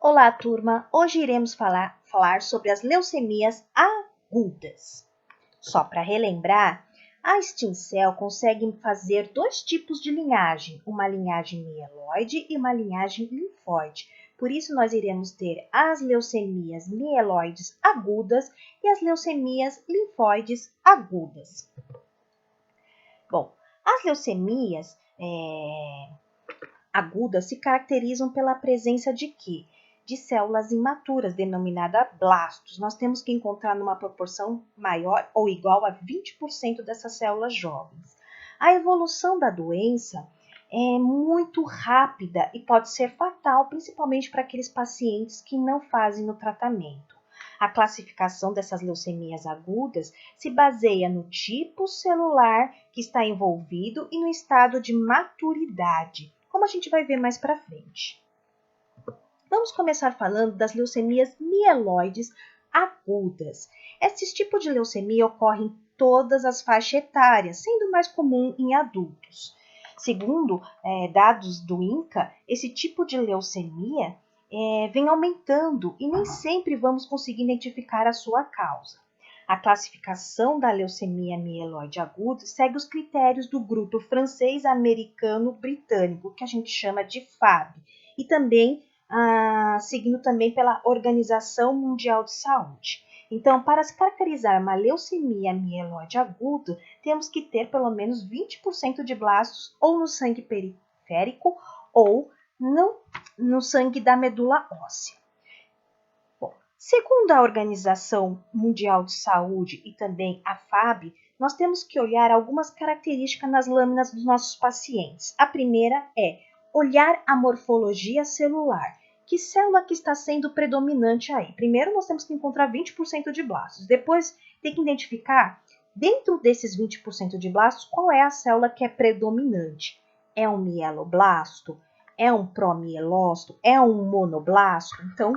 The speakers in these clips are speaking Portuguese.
Olá, turma! Hoje iremos falar sobre as leucemias agudas. Só para relembrar, a Stem Cell consegue fazer dois tipos de linhagem, uma linhagem mieloide e uma linhagem linfóide. Por isso, nós iremos ter as leucemias mieloides agudas e as leucemias linfóides agudas. Bom, as leucemias agudas se caracterizam pela presença de quê? De células imaturas, denominada blastos. Nós temos que encontrar numa proporção maior ou igual a 20% dessas células jovens. A evolução da doença é muito rápida e pode ser fatal, principalmente para aqueles pacientes que não fazem o tratamento. A classificação dessas leucemias agudas se baseia no tipo celular que está envolvido e no estado de maturidade, como a gente vai ver mais para frente. Vamos começar falando das leucemias mieloides agudas. Esse tipo de leucemia ocorre em todas as faixas etárias, sendo mais comum em adultos. Segundo dados do INCA, esse tipo de leucemia vem aumentando e nem sempre vamos conseguir identificar a sua causa. A classificação da leucemia mieloide aguda segue os critérios do grupo francês-americano-britânico, que a gente chama de FAB, e também seguindo também pela Organização Mundial de Saúde. Então, para se caracterizar uma leucemia mieloide aguda, temos que ter pelo menos 20% de blastos ou no sangue periférico ou no sangue da medula óssea. Segundo a Organização Mundial de Saúde e também a FAB, nós temos que olhar algumas características nas lâminas dos nossos pacientes. A primeira é olhar a morfologia celular. Que célula que está sendo predominante aí? Primeiro, nós temos que encontrar 20% de blastos. Depois, tem que identificar, dentro desses 20% de blastos, qual é a célula que é predominante. É um mieloblasto? É um promielócito? É um monoblasto? Então,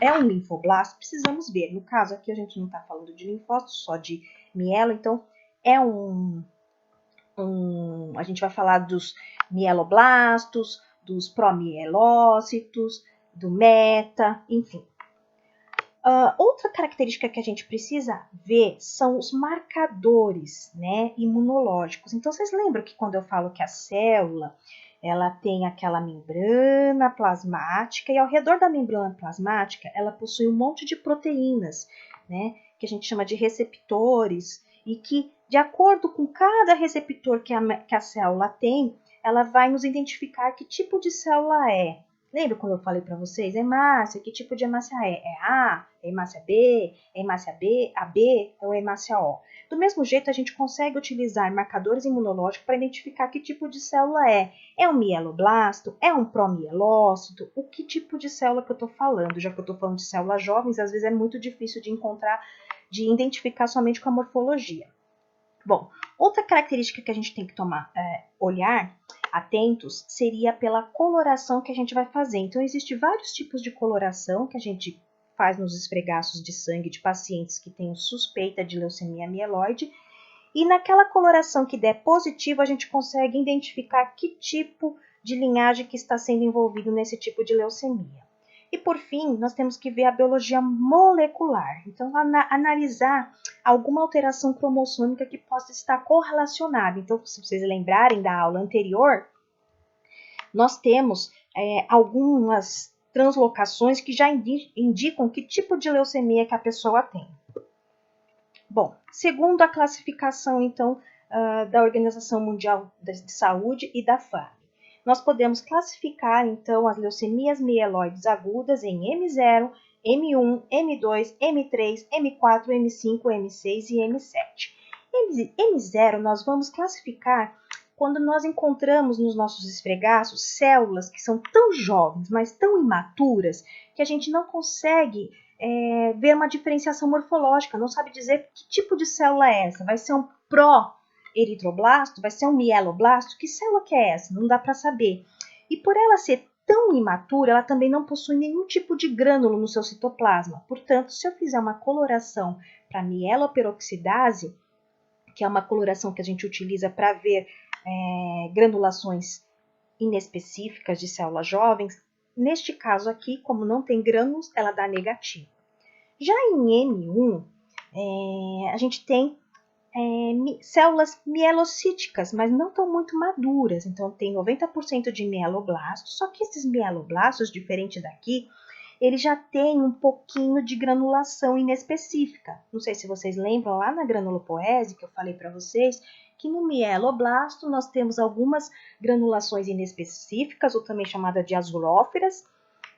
é um linfoblasto? Precisamos ver. No caso aqui, a gente não está falando de linfócito, só de mielo. Então, a gente vai falar dos mieloblastos, dos promielócitos, do meta, enfim. Outra característica que a gente precisa ver são os marcadores, né, imunológicos. Então, vocês lembram que quando eu falo que a célula ela tem aquela membrana plasmática e ao redor da membrana plasmática ela possui um monte de proteínas, né, que a gente chama de receptores e que, de acordo com cada receptor que a célula tem, ela vai nos identificar que tipo de célula é. Lembra quando eu falei para vocês? Hemácia, que tipo de hemácia é? É A? É hemácia B? É hemácia B? AB ou é hemácia O? Do mesmo jeito, a gente consegue utilizar marcadores imunológicos para identificar que tipo de célula é. É um mieloblasto? É um promielócito? O que tipo de célula que eu estou falando? Já que eu estou falando de células jovens, às vezes é muito difícil de encontrar, de identificar somente com a morfologia. Bom, outra característica que a gente tem que olhar atentos seria pela coloração que a gente vai fazer. Então, existem vários tipos de coloração que a gente faz nos esfregaços de sangue de pacientes que têm suspeita de leucemia mieloide. E naquela coloração que der positivo, a gente consegue identificar que tipo de linhagem que está sendo envolvido nesse tipo de leucemia. E por fim, nós temos que ver a biologia molecular. Então, analisar alguma alteração cromossômica que possa estar correlacionada. Então, se vocês lembrarem da aula anterior, nós temos algumas translocações que já indicam que tipo de leucemia que a pessoa tem. Bom, segundo a classificação, então, da Organização Mundial de Saúde e da FAB, nós podemos classificar, então, as leucemias mieloides agudas em M0, M1, M2, M3, M4, M5, M6 e M7. M0 nós vamos classificar quando nós encontramos nos nossos esfregaços células que são tão jovens, mas tão imaturas, que a gente não consegue ver uma diferenciação morfológica, não sabe dizer que tipo de célula é essa. Vai ser um pró-eritroblasto? Vai ser um mieloblasto? Que célula que é essa? Não dá para saber. E por ela ser tão imatura, ela também não possui nenhum tipo de grânulo no seu citoplasma. Portanto, se eu fizer uma coloração para mieloperoxidase, que é uma coloração que a gente utiliza para ver granulações inespecíficas de células jovens, neste caso aqui, como não tem grânulos, ela dá negativo. Já em M1, a gente tem células mielocíticas, mas não estão muito maduras. Então, tem 90% de mieloblastos, só que esses mieloblastos, diferente daqui, ele já tem um pouquinho de granulação inespecífica. Não sei se vocês lembram lá na granulopoese que eu falei para vocês, que no mieloblasto nós temos algumas granulações inespecíficas, ou também chamada de azulófiras,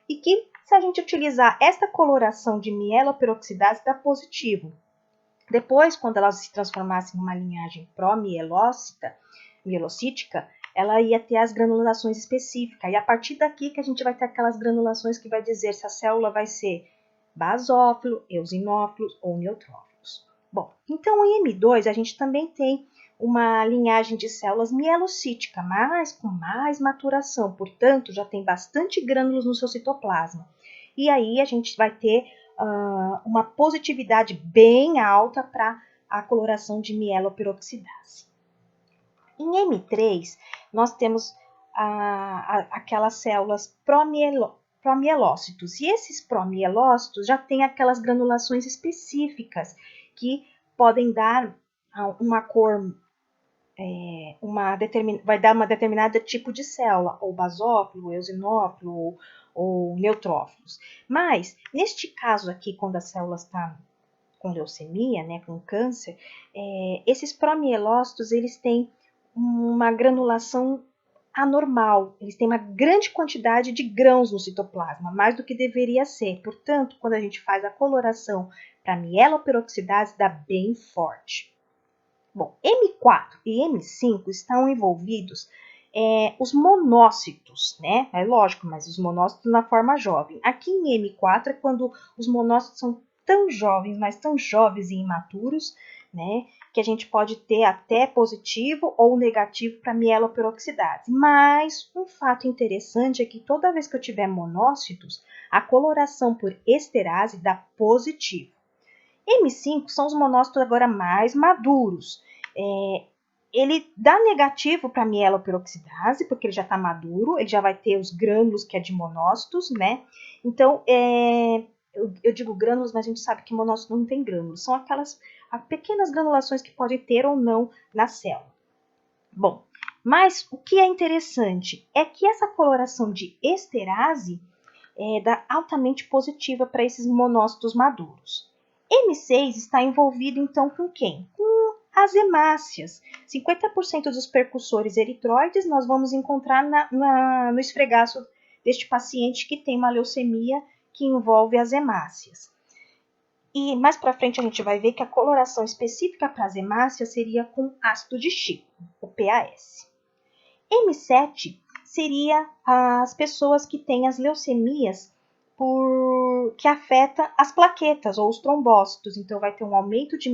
e que se a gente utilizar esta coloração de mieloperoxidase dá positivo. Depois, quando ela se transformasse em uma linhagem pró-mielocítica, ela ia ter as granulações específicas. E a partir daqui que a gente vai ter aquelas granulações que vai dizer se a célula vai ser basófilo, eosinófilo ou neutrófilos. Bom, então em M2 a gente também tem uma linhagem de células mielocítica, mas com mais maturação. Portanto, já tem bastante grânulos no seu citoplasma. E aí a gente vai ter uma positividade bem alta para a coloração de mieloperoxidase. Em M3, nós temos aquelas células promielócitos. E esses promielócitos já têm aquelas granulações específicas que podem dar uma cor, vai dar uma determinada tipo de célula, ou basófilo, eosinófilo, ou neutrófilos. Mas, neste caso aqui, quando a célula está com leucemia, né, com câncer, esses promielócitos, eles têm uma granulação anormal, eles têm uma grande quantidade de grãos no citoplasma, mais do que deveria ser. Portanto, quando a gente faz a coloração para mieloperoxidase, dá bem forte. Bom, M4 e M5 estão envolvidos os monócitos, né? É lógico, mas os monócitos na forma jovem. Aqui em M4 é quando os monócitos são tão jovens, mas tão jovens e imaturos, né? Que a gente pode ter até positivo ou negativo para mieloperoxidase. Mas um fato interessante é que toda vez que eu tiver monócitos, a coloração por esterase dá positivo. M5 são os monócitos agora mais maduros. Ele dá negativo para a mieloperoxidase, porque ele já está maduro, ele já vai ter os grânulos, que é de monócitos, né? Então, eu digo grânulos, mas a gente sabe que monócito não tem grânulos. São aquelas pequenas granulações que podem ter ou não na célula. Bom, mas o que é interessante é que essa coloração de esterase dá altamente positiva para esses monócitos maduros. M6 está envolvido, então, com quem? Com as hemácias. 50% dos percussores eritroides nós vamos encontrar no esfregaço deste paciente que tem uma leucemia que envolve as hemácias. E mais para frente a gente vai ver que a coloração específica para as hemácias seria com ácido de Chico, o PAS. M7 seria as pessoas que têm as leucemias que afeta as plaquetas ou os trombócitos. Então, vai ter um aumento de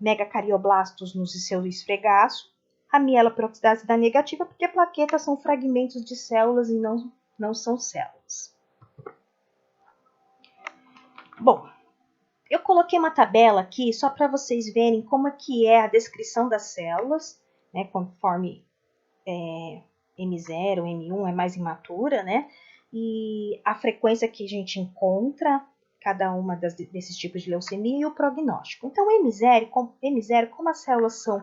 megacardioblastos no seu esfregaço. A mieloperoxidase dá negativa porque plaquetas são fragmentos de células e não são células. Bom, eu coloquei uma tabela aqui só para vocês verem como é que é a descrição das células, né, conforme M0, M1 é mais imatura, né? E a frequência que a gente encontra cada uma desses tipos de leucemia e o prognóstico. Então, M0, como as células são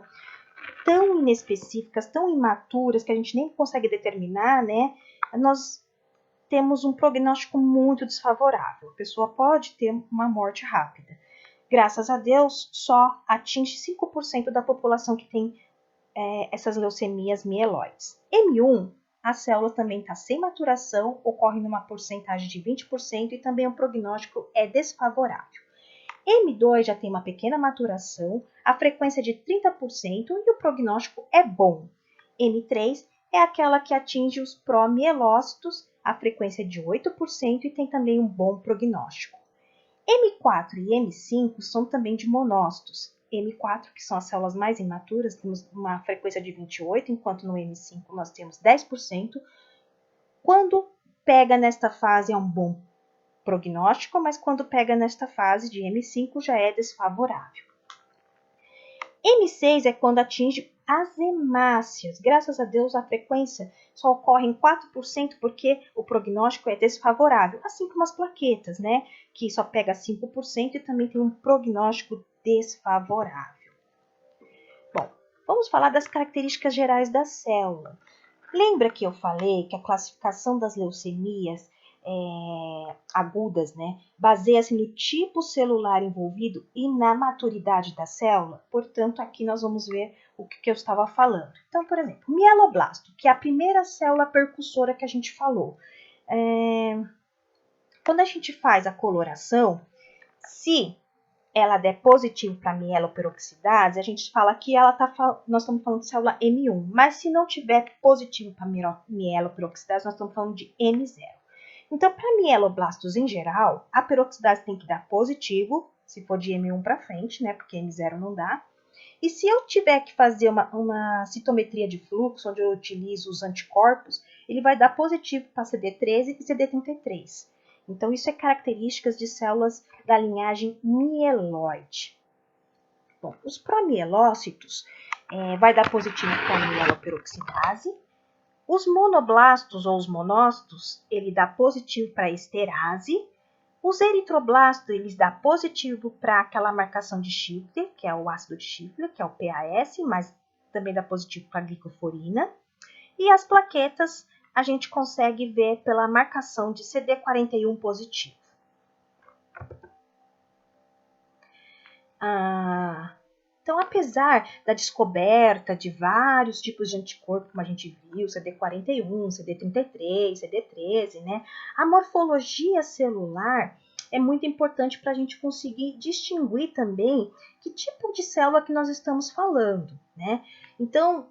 tão inespecíficas, tão imaturas, que a gente nem consegue determinar, né? Nós temos um prognóstico muito desfavorável. A pessoa pode ter uma morte rápida. Graças a Deus, só atinge 5% da população que tem essas leucemias mieloides. M1, a célula também está sem maturação, ocorre numa porcentagem de 20% e também o prognóstico é desfavorável. M2 já tem uma pequena maturação, a frequência de 30% e o prognóstico é bom. M3 é aquela que atinge os promielócitos, a frequência é de 8% e tem também um bom prognóstico. M4 e M5 são também de monócitos. M4, que são as células mais imaturas, temos uma frequência de 28%, enquanto no M5 nós temos 10%. Quando pega nesta fase é um bom prognóstico, mas quando pega nesta fase de M5 já é desfavorável. M6 é quando atinge as hemácias. Graças a Deus, a frequência só ocorre em 4% porque o prognóstico é desfavorável, assim como as plaquetas, né? Que só pega 5% e também tem um prognóstico desfavorável. Bom, vamos falar das características gerais da célula. Lembra que eu falei que a classificação das leucemias agudas, né, baseia-se no tipo celular envolvido e na maturidade da célula? Portanto, aqui nós vamos ver o que eu estava falando. Então, por exemplo, mieloblasto, que é a primeira célula percussora que a gente falou. Quando a gente faz a coloração, se ela der positivo para mieloperoxidase, a gente fala que nós estamos falando de célula M1. Mas se não tiver positivo para mieloperoxidase, nós estamos falando de M0. Então, para mieloblastos em geral, a peroxidase tem que dar positivo, se for de M1 para frente, né? Porque M0 não dá. E se eu tiver que fazer uma citometria de fluxo, onde eu utilizo os anticorpos, ele vai dar positivo para CD13 e CD33. Então, isso é características de células da linhagem mieloide. Bom, os promielócitos vai dar positivo para a mieloperoxidase. Os monoblastos ou os monócitos, ele dá positivo para a esterase. Os eritroblastos, eles dá positivo para aquela marcação de Schiffler, que é o ácido de Schiffler, que é o PAS, mas também dá positivo para a glicoforina. E as plaquetas, a gente consegue ver pela marcação de CD41 positivo. Então, apesar da descoberta de vários tipos de anticorpo, como a gente viu, CD41, CD33, CD13, né? A morfologia celular é muito importante para a gente conseguir distinguir também que tipo de célula que nós estamos falando, né? Então,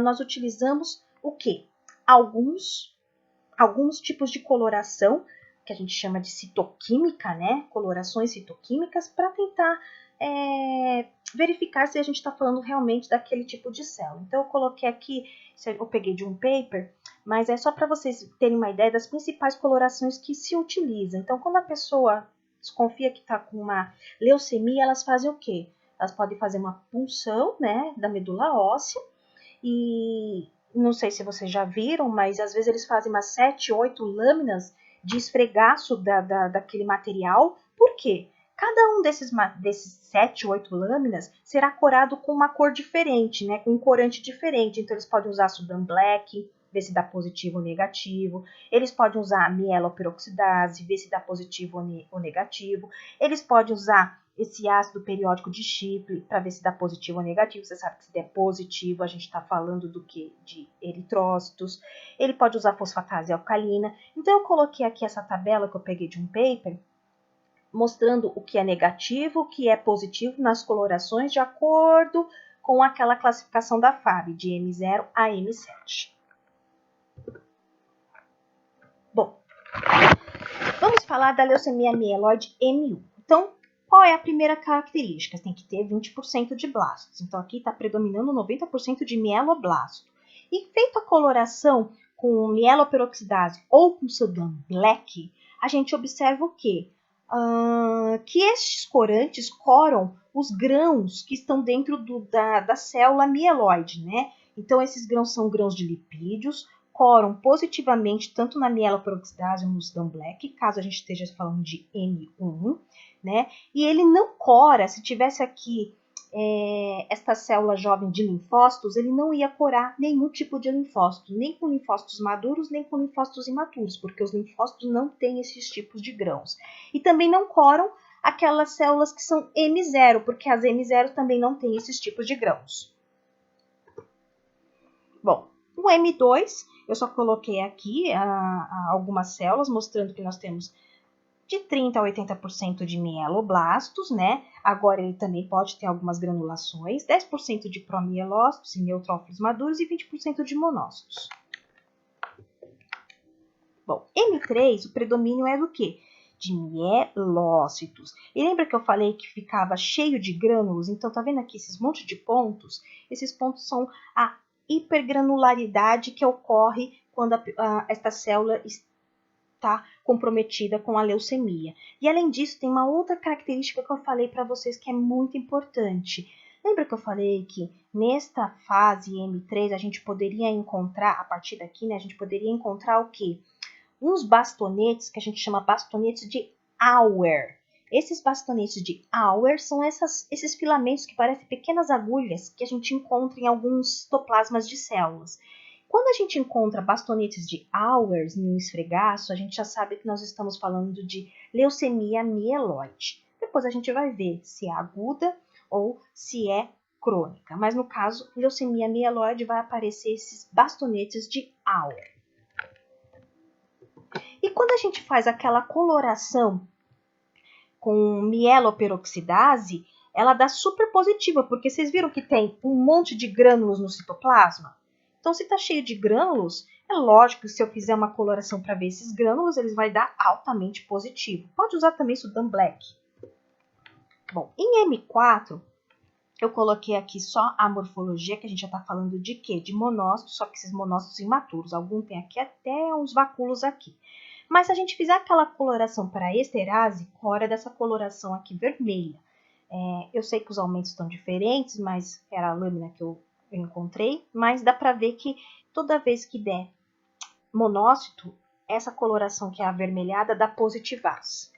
nós utilizamos o quê? Alguns tipos de coloração, que a gente chama de citoquímica, né? Colorações citoquímicas, para tentar verificar se a gente está falando realmente daquele tipo de célula. Então, eu coloquei aqui, eu peguei de um paper, mas é só para vocês terem uma ideia das principais colorações que se utilizam. Então, quando a pessoa desconfia que está com uma leucemia, elas fazem o quê? Elas podem fazer uma punção, né, da medula óssea, e não sei se vocês já viram, mas às vezes eles fazem umas 7, 8 lâminas de esfregaço daquele material. Por quê? Cada um desses 7, 8 lâminas será corado com uma cor diferente, né? Com um corante diferente. Então, eles podem usar Sudan Black, ver se dá positivo ou negativo. Eles podem usar mieloperoxidase, ver se dá positivo ou negativo. Eles podem usar esse ácido periódico de Schiffler para ver se dá positivo ou negativo. Você sabe que se der positivo, a gente está falando do que? De eritrócitos. Ele pode usar fosfatase alcalina. Então, eu coloquei aqui essa tabela que eu peguei de um paper, mostrando o que é negativo, o que é positivo nas colorações, de acordo com aquela classificação da FAB, de M0 a M7. Bom, vamos falar da leucemia mieloide M1. Então, qual é a primeira característica? Tem que ter 20% de blastos. Então, aqui está predominando 90% de mieloblasto. E feita a coloração com mieloperoxidase ou com Sudan Black, a gente observa o quê? Que estes corantes coram os grãos que estão dentro da célula mieloide, né? Então, esses grãos são grãos de lipídios, coram positivamente tanto na mieloperoxidase ou no Sudan Black, caso a gente esteja falando de M1, né? E ele não cora, se tivesse aqui esta célula jovem de linfócitos, ele não ia corar nenhum tipo de linfócito, nem com linfócitos maduros, nem com linfócitos imaturos, porque os linfócitos não têm esses tipos de grãos. E também não coram aquelas células que são M0, porque as M0 também não têm esses tipos de grãos. Bom, o M2, eu só coloquei aqui algumas células, mostrando que nós temos de 30% a 80% de mieloblastos, né? Agora ele também pode ter algumas granulações, 10% de promielócitos e neutrófilos maduros e 20% de monócitos. Bom, M3, o predomínio é do quê? De mielócitos. E lembra que eu falei que ficava cheio de grânulos? Então, tá vendo aqui esses montes de pontos? Esses pontos são a hipergranularidade que ocorre quando esta célula está comprometida com a leucemia. E além disso, tem uma outra característica que eu falei para vocês que é muito importante. Lembra que eu falei que nesta fase M3 a gente poderia encontrar, a partir daqui, né, a gente poderia encontrar o quê? Uns bastonetes que a gente chama bastonetes de Auer. Esses bastonetes de Auer são esses filamentos que parecem pequenas agulhas que a gente encontra em alguns citoplasmas de células. Quando a gente encontra bastonetes de Auer no esfregaço, a gente já sabe que nós estamos falando de leucemia mieloide. Depois a gente vai ver se é aguda ou se é crônica. Mas no caso, leucemia mieloide, vai aparecer esses bastonetes de Auer. E quando a gente faz aquela coloração com mieloperoxidase, ela dá super positiva, porque vocês viram que tem um monte de grânulos no citoplasma? Então, se está cheio de grânulos, é lógico que se eu fizer uma coloração para ver esses grânulos, eles vai dar altamente positivo. Pode usar também Sudan Black. Bom, em M4, eu coloquei aqui só a morfologia, que a gente já está falando de quê? De monócitos, só que esses monócitos imaturos. Algum tem aqui até uns vacúolos aqui. Mas se a gente fizer aquela coloração para esterase, fora dessa coloração aqui vermelha. Eu sei que os aumentos estão diferentes, mas era a lâmina que eu encontrei. Mas dá para ver que toda vez que der monócito, essa coloração que é avermelhada dá positivaz.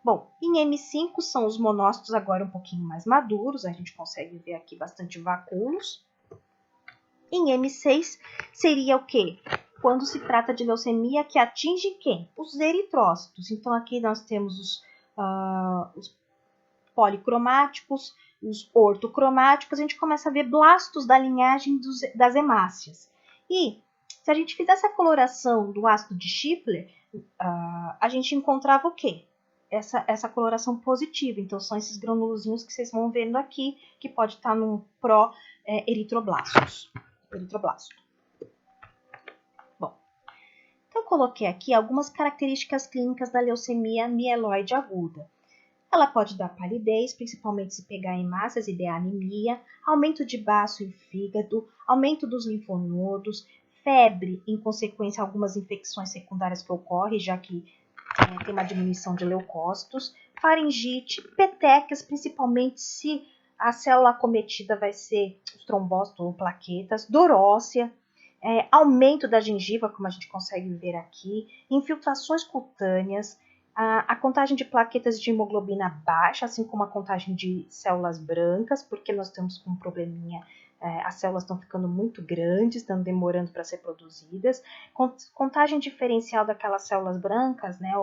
Bom, em M5 são os monócitos agora um pouquinho mais maduros, a gente consegue ver aqui bastante vacúolos. Em M6 seria o quê? Quando se trata de leucemia que atinge quem? Os eritrócitos. Então aqui nós temos os policromáticos, os ortocromáticos, a gente começa a ver blastos da linhagem das hemácias. E se a gente fizesse a coloração do ácido de Schiffler, a gente encontrava o quê? Essa coloração positiva. Então, são esses granulozinhos que vocês vão vendo aqui, que pode estar no pró-eritroblastos. Eritroblasto. Bom, então eu coloquei aqui algumas características clínicas da leucemia mieloide aguda. Ela pode dar palidez, principalmente se pegar hemácias e der anemia, aumento de baço e fígado, aumento dos linfonodos, febre, em consequência a algumas infecções secundárias que ocorrem, já que tem uma diminuição de leucócitos, faringite, petequias, principalmente se a célula acometida vai ser os trombócitos ou plaquetas, dorócia, aumento da gengiva, como a gente consegue ver aqui, infiltrações cutâneas, a contagem de plaquetas de hemoglobina baixa, assim como a contagem de células brancas, porque nós estamos com um probleminha, as células estão ficando muito grandes, estão demorando para ser produzidas. Contagem diferencial daquelas células brancas, né,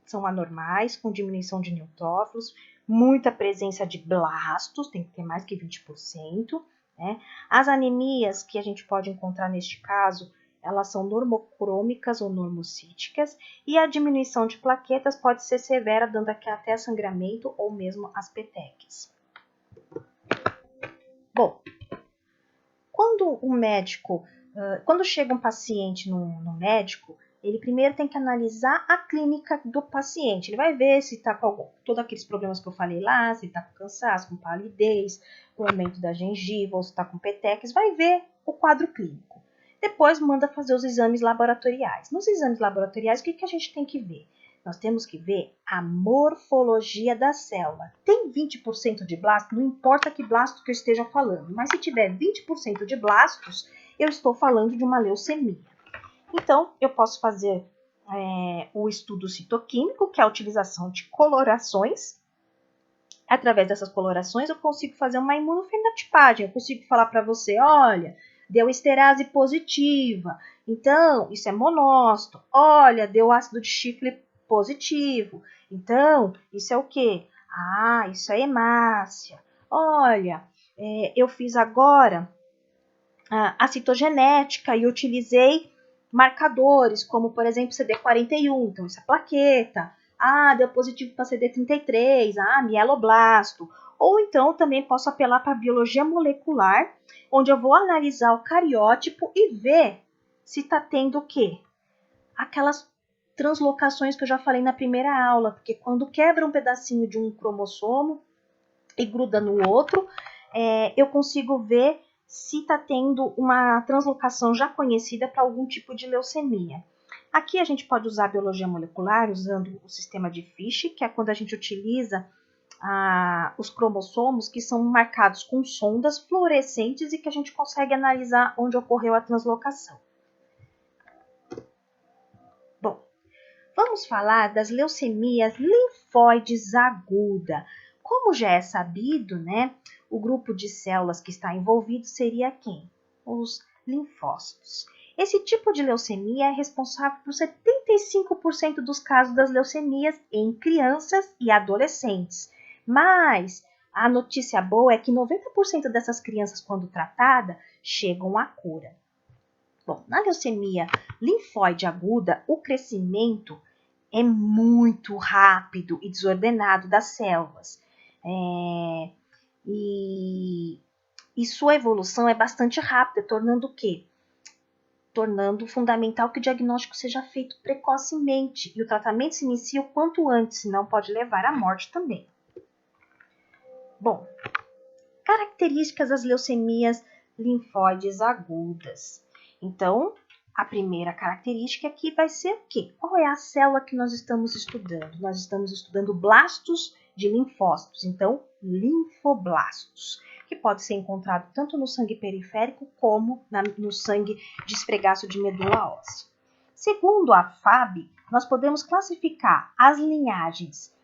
são anormais, com diminuição de neutrófilos, muita presença de blastos, tem que ter mais que 20%. Né? As anemias que a gente pode encontrar neste caso, elas são normocrômicas ou normocíticas, e a diminuição de plaquetas pode ser severa, dando aqui até sangramento ou mesmo as petequias. Bom, quando chega um paciente no médico, ele primeiro tem que analisar a clínica do paciente. Ele vai ver se está com todos aqueles problemas que eu falei lá, se está com cansaço, com palidez, com aumento da gengiva, ou se está com petequias, vai ver o quadro clínico. Depois manda fazer os exames laboratoriais. Nos exames laboratoriais, o que a gente tem que ver? Nós temos que ver a morfologia da célula. Tem 20% de blasto, não importa que blasto que eu esteja falando, mas se tiver 20% de blastos, eu estou falando de uma leucemia. Então, eu posso fazer o estudo citoquímico, que é a utilização de colorações. Através dessas colorações, eu consigo fazer uma imunofenotipagem. Eu consigo falar para você, olha, deu esterase positiva, então isso é monócito. Olha, deu ácido de Schiffler positivo, então isso é o quê? Ah, isso é hemácia. Olha, eu fiz agora a citogenética e utilizei marcadores, como por exemplo CD41, então isso é plaqueta. Ah, deu positivo para CD33, mieloblasto. Ou então também posso apelar para a biologia molecular, onde eu vou analisar o cariótipo e ver se está tendo o quê? Aquelas translocações que eu já falei na primeira aula, porque quando quebra um pedacinho de um cromossomo e gruda no outro, eu consigo ver se está tendo uma translocação já conhecida para algum tipo de leucemia. Aqui a gente pode usar a biologia molecular usando o sistema de Fish, que é quando a gente utiliza os cromossomos que são marcados com sondas fluorescentes e que a gente consegue analisar onde ocorreu a translocação. Bom, vamos falar das leucemias linfóides aguda. Como já é sabido, né, o grupo de células que está envolvido seria quem? Os linfócitos. Esse tipo de leucemia é responsável por 75% dos casos das leucemias em crianças e adolescentes. Mas a notícia boa é que 90% dessas crianças, quando tratada, chegam à cura. Bom, na leucemia linfóide aguda, o crescimento é muito rápido e desordenado das células. E sua evolução é bastante rápida, tornando o quê? Tornando fundamental que o diagnóstico seja feito precocemente e o tratamento se inicie o quanto antes, senão pode levar à morte também. Bom, características das leucemias linfóides agudas. Então, a primeira característica aqui vai ser o quê? Qual é a célula que nós estamos estudando? Nós estamos estudando blastos de linfócitos, então linfoblastos, que pode ser encontrado tanto no sangue periférico como no sangue de esfregaço de medula óssea. Segundo a FAB, nós podemos classificar as linhagens,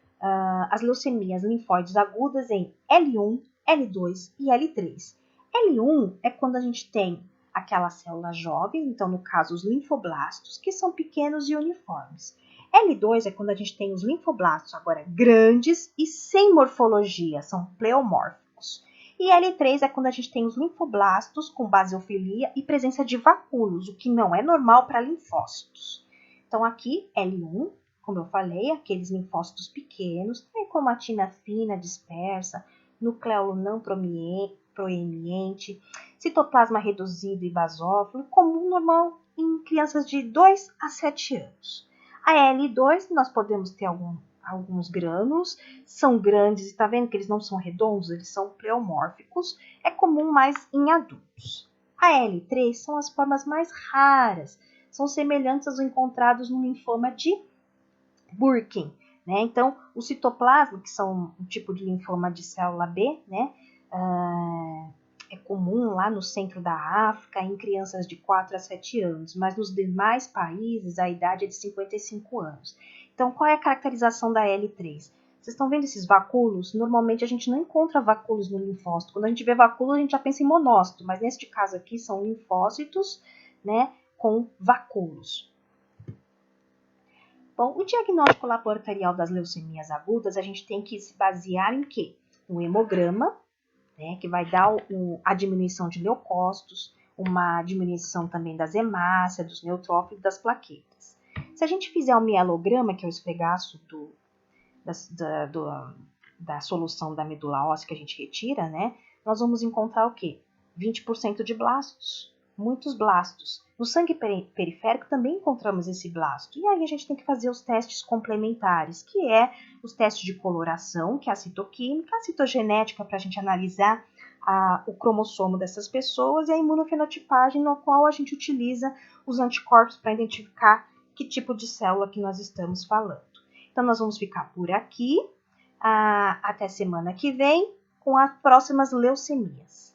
as leucemias linfóides agudas em L1, L2 e L3. L1 é quando a gente tem aquela célula jovem, então no caso os linfoblastos, que são pequenos e uniformes. L2 é quando a gente tem os linfoblastos agora grandes e sem morfologia, são pleomórficos. E L3 é quando a gente tem os linfoblastos com basofilia e presença de vacúolos, o que não é normal para linfócitos. Então aqui, L1, como eu falei, aqueles linfócitos pequenos, tem cromatina fina dispersa, nucleolo não proeminente, citoplasma reduzido e basófilo, comum normal em crianças de 2 a 7 anos. A L2, nós podemos ter alguns grânulos, são grandes, está vendo que eles não são redondos, eles são pleomórficos, é comum mais em adultos. A L3 são as formas mais raras, são semelhantes aos encontrados no linfoma de Burkitt, né? Então, o citoplasma, que são um tipo de linfoma de célula B, né? É comum lá no centro da África, em crianças de 4 a 7 anos, mas nos demais países a idade é de 55 anos. Então, qual é a caracterização da L3? Vocês estão vendo esses vacúolos? Normalmente a gente não encontra vacúolos no linfócito. Quando a gente vê vacúolos, a gente já pensa em monócito, mas neste caso aqui são linfócitos, né, com vacúolos. Bom, o diagnóstico laboratorial das leucemias agudas, a gente tem que se basear em quê? No hemograma, né, que vai dar a diminuição de leucócitos, uma diminuição também das hemácias, dos neutrófilos e das plaquetas. Se a gente fizer o mielograma, que é o esfregaço da solução da medula óssea que a gente retira, né, nós vamos encontrar o quê? 20% de blastos, muitos blastos. No sangue periférico também encontramos esse blasto. E aí a gente tem que fazer os testes complementares, que é os testes de coloração, que é a citoquímica, a citogenética para a gente analisar o cromossomo dessas pessoas e a imunofenotipagem, no qual a gente utiliza os anticorpos para identificar que tipo de célula que nós estamos falando. Então, nós vamos ficar por aqui até semana que vem com as próximas leucemias.